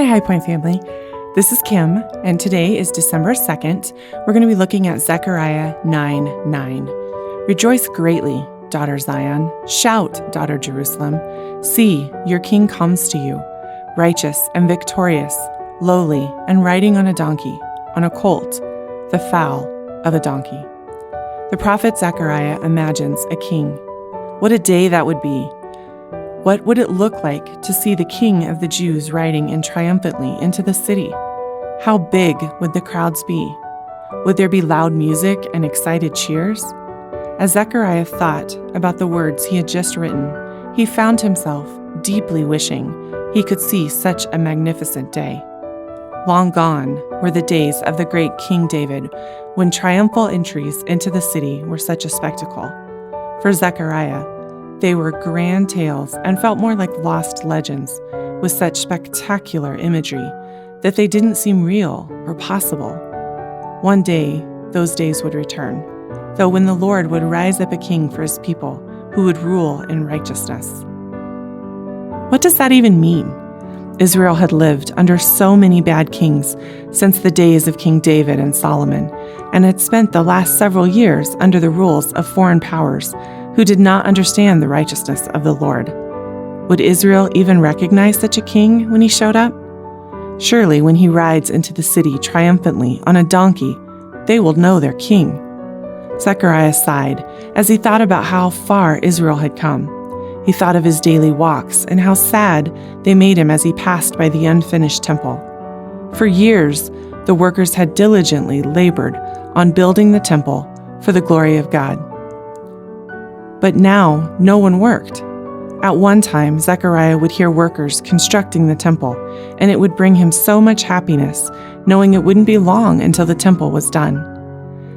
Hi, Highpoint family. This is Kim, and today is December 2nd. We're going to be looking at Zechariah 9:9. Rejoice greatly, daughter Zion. Shout, daughter Jerusalem. See, your king comes to you, righteous and victorious, lowly and riding on a donkey, on a colt, the foal of a donkey. The prophet Zechariah imagines a king. What a day that would be. What would it look like to see the King of the Jews riding in triumphantly into the city? How big would the crowds be? Would there be loud music and excited cheers? As Zechariah thought about the words he had just written, he found himself deeply wishing he could see such a magnificent day. Long gone were the days of the great King David, when triumphal entries into the city were such a spectacle. For Zechariah, they were grand tales and felt more like lost legends, with such spectacular imagery that they didn't seem real or possible. One day, those days would return, though, when the Lord would rise up a king for his people who would rule in righteousness. What does that even mean? Israel had lived under so many bad kings since the days of King David and Solomon, and had spent the last several years under the rules of foreign powers who did not understand the righteousness of the Lord. Would Israel even recognize such a king when he showed up? Surely when he rides into the city triumphantly on a donkey, they will know their king. Zechariah sighed as he thought about how far Israel had come. He thought of his daily walks and how sad they made him as he passed by the unfinished temple. For years, the workers had diligently labored on building the temple for the glory of God. But now, no one worked. At one time, Zechariah would hear workers constructing the temple, and it would bring him so much happiness, knowing it wouldn't be long until the temple was done.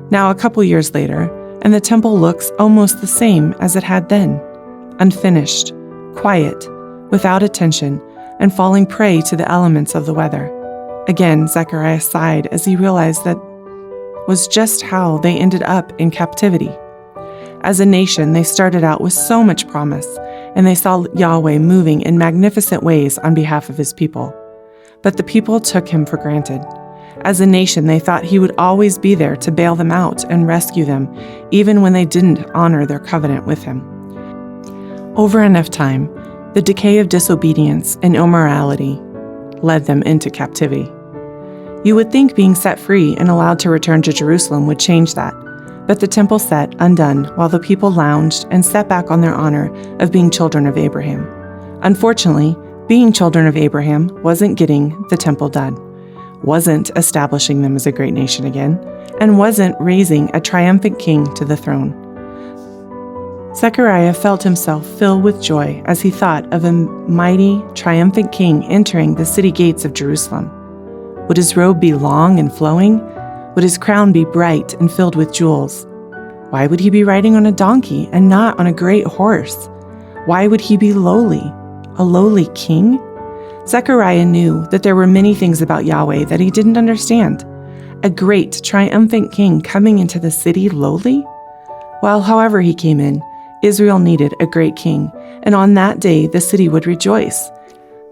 Now, a couple years later, and the temple looks almost the same as it had then, unfinished, quiet, without attention, and falling prey to the elements of the weather. Again, Zechariah sighed as he realized that was just how they ended up in captivity. As a nation, they started out with so much promise, and they saw Yahweh moving in magnificent ways on behalf of his people. But the people took him for granted. As a nation, they thought he would always be there to bail them out and rescue them, even when they didn't honor their covenant with him. Over enough time, the decay of disobedience and immorality led them into captivity. You would think being set free and allowed to return to Jerusalem would change that. But the temple sat undone while the people lounged and sat back on their honor of being children of Abraham. Unfortunately, being children of Abraham wasn't getting the temple done, wasn't establishing them as a great nation again, and wasn't raising a triumphant king to the throne. Zechariah felt himself fill with joy as he thought of a mighty, triumphant king entering the city gates of Jerusalem. Would his robe be long and flowing? Would his crown be bright and filled with jewels? Why would he be riding on a donkey and not on a great horse? Why would he be lowly, a lowly king? Zechariah knew that there were many things about Yahweh that he didn't understand. A great, triumphant king coming into the city lowly? Well, however he came in, Israel needed a great king, and on that day the city would rejoice.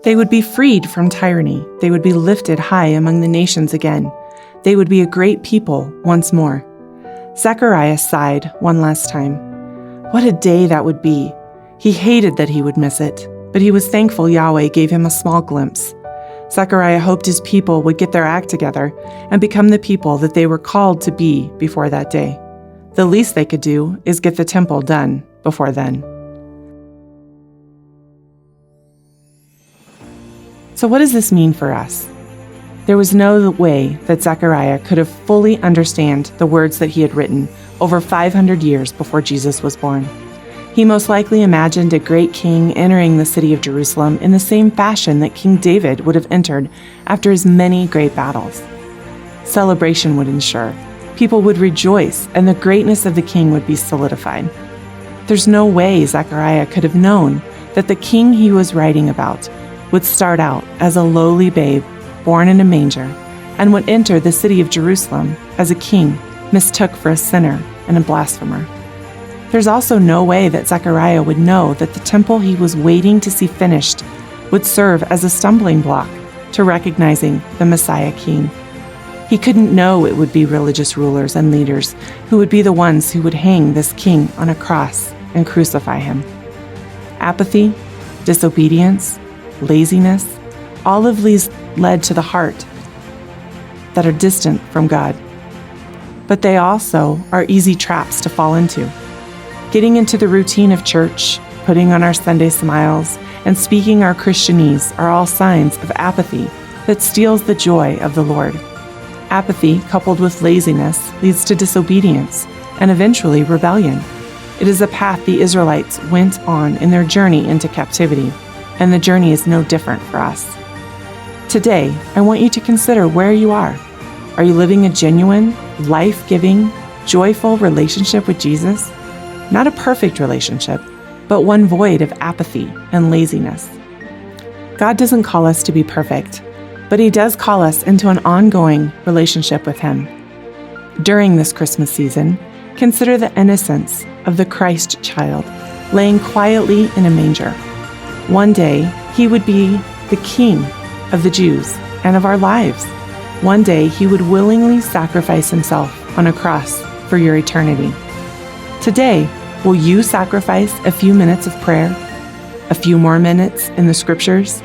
They would be freed from tyranny. They would be lifted high among the nations again. They would be a great people once more. Zechariah sighed one last time. What a day that would be. He hated that he would miss it, but he was thankful Yahweh gave him a small glimpse. Zechariah hoped his people would get their act together and become the people that they were called to be before that day. The least they could do is get the temple done before then. So what does this mean for us? There was no way that Zechariah could have fully understood the words that he had written over 500 years before Jesus was born. He most likely imagined a great king entering the city of Jerusalem in the same fashion that King David would have entered after his many great battles. Celebration would ensure, people would rejoice, and the greatness of the king would be solidified. There's no way Zechariah could have known that the king he was writing about would start out as a lowly babe born in a manger, and would enter the city of Jerusalem as a king mistook for a sinner and a blasphemer. There's also no way that Zechariah would know that the temple he was waiting to see finished would serve as a stumbling block to recognizing the Messiah King. He couldn't know it would be religious rulers and leaders who would be the ones who would hang this king on a cross and crucify him. Apathy, disobedience, laziness, all of these led to the heart that are distant from God. But they also are easy traps to fall into. Getting into the routine of church, putting on our Sunday smiles, and speaking our Christianese are all signs of apathy that steals the joy of the Lord. Apathy, coupled with laziness, leads to disobedience and eventually rebellion. It is a path the Israelites went on in their journey into captivity, and the journey is no different for us. Today, I want you to consider where you are. Are you living a genuine, life-giving, joyful relationship with Jesus? Not a perfect relationship, but one void of apathy and laziness. God doesn't call us to be perfect, but He does call us into an ongoing relationship with Him. During this Christmas season, consider the innocence of the Christ child laying quietly in a manger. One day, He would be the King of the Jews and of our lives. One day, He would willingly sacrifice Himself on a cross for your eternity. Today, will you sacrifice a few minutes of prayer, a few more minutes in the Scriptures,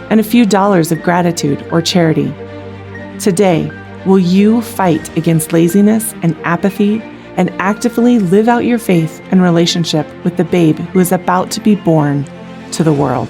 and a few dollars of gratitude or charity? Today, will you fight against laziness and apathy and actively live out your faith and relationship with the babe who is about to be born to the world?